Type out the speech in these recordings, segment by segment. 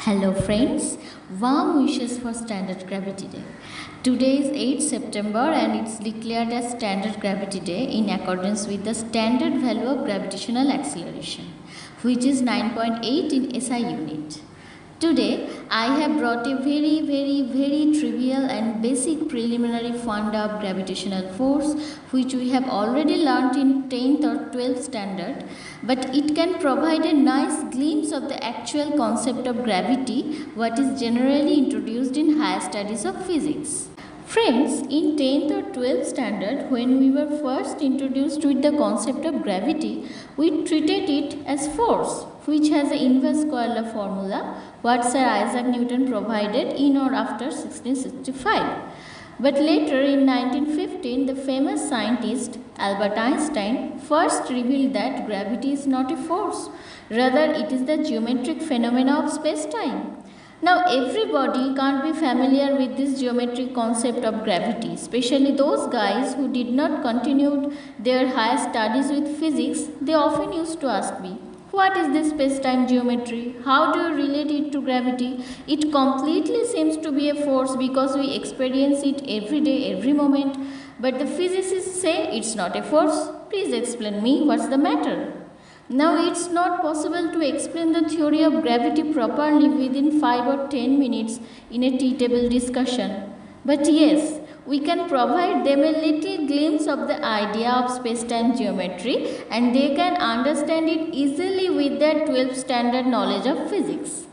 Hello friends, warm wishes for Standard Gravity Day. Today is 8 September and it's declared as Standard Gravity Day in accordance with the standard value of gravitational acceleration, which is 9.8 in SI unit. Today, I have brought a very trivial and basic preliminary funda of gravitational force which we have already learnt in 10th or 12th standard, but it can provide a nice glimpse of the actual concept of gravity what is generally introduced in higher studies of physics. Friends, in 10th or 12th standard, when we were first introduced with the concept of gravity, we treated it as force, which has an inverse square law formula what Sir Isaac Newton provided in or after 1665. But later in 1915, the famous scientist Albert Einstein first revealed that gravity is not a force, rather it is the geometric phenomena of space-time. Now everybody can't be familiar with this geometric concept of gravity, especially those guys who did not continue their higher studies with physics. They often used to ask me, what is this space-time geometry? How do you relate it to gravity? It completely seems to be a force because we experience it every day, every moment. But the physicists say it's not a force. Please explain me what's the matter. Now it's not possible to explain the theory of gravity properly within 5 or 10 minutes in a tea table discussion. But yes, we can provide them a little glimpse of the idea of space-time geometry and they can understand it easily with their 12th standard knowledge of physics.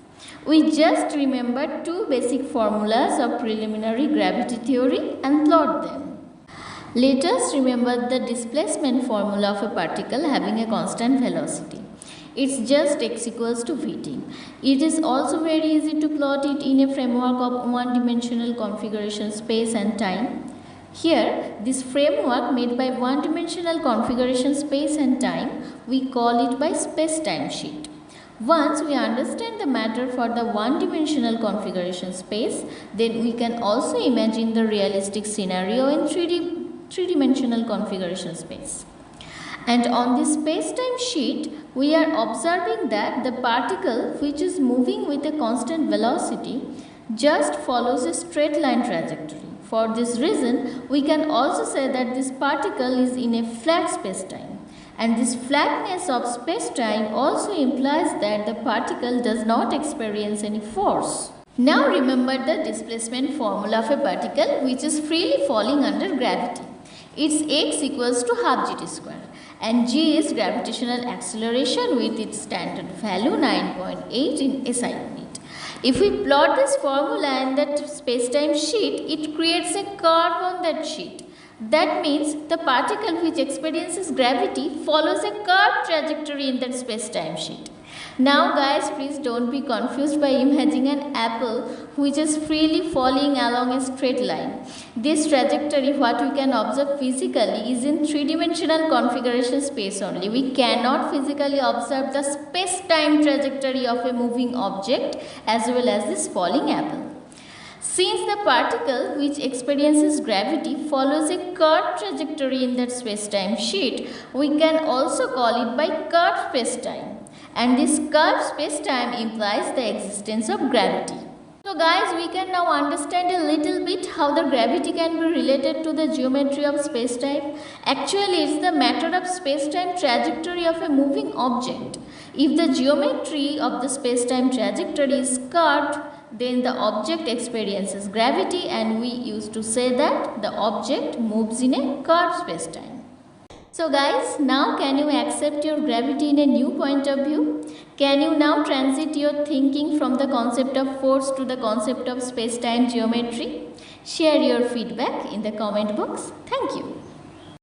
We just remember two basic formulas of preliminary gravity theory and plot them. Let us remember the displacement formula of a particle having a constant velocity. It's just x equals to vt. It is also very easy to plot it in a framework of one-dimensional configuration space and time. Here, this framework made by one-dimensional configuration space and time, we call it by space-time sheet. Once we understand the matter for the one-dimensional configuration space, then we can also imagine the realistic scenario in three-dimensional configuration space. And on this space-time sheet, we are observing that the particle which is moving with a constant velocity just follows a straight line trajectory. For this reason, we can also say that this particle is in a flat space-time. And this flatness of space-time also implies that the particle does not experience any force. Now remember the displacement formula of a particle which is freely falling under gravity. Its x equals to half gt square and g is gravitational acceleration with its standard value 9.8 in SI unit. If we plot this formula in that space-time sheet, it creates a curve on that sheet. That means the particle which experiences gravity follows a curved trajectory in that space-time sheet. Now guys, please don't be confused by imagining an apple which is freely falling along a straight line. This trajectory, what we can observe physically, is in three-dimensional configuration space only. We cannot physically observe the space-time trajectory of a moving object as well as this falling apple. Since the particle which experiences gravity follows a curved trajectory in that space-time sheet, we can also call it by curved space-time. And this curved space-time implies the existence of gravity. So guys, we can now understand a little bit how the gravity can be related to the geometry of space-time. Actually, it's the matter of space-time trajectory of a moving object. If the geometry of the space-time trajectory is curved, then the object experiences gravity and we used to say that the object moves in a curved space-time. So guys, now can you accept your gravity in a new point of view? Can you now transit your thinking from the concept of force to the concept of space-time geometry? Share your feedback in the comment box. Thank you.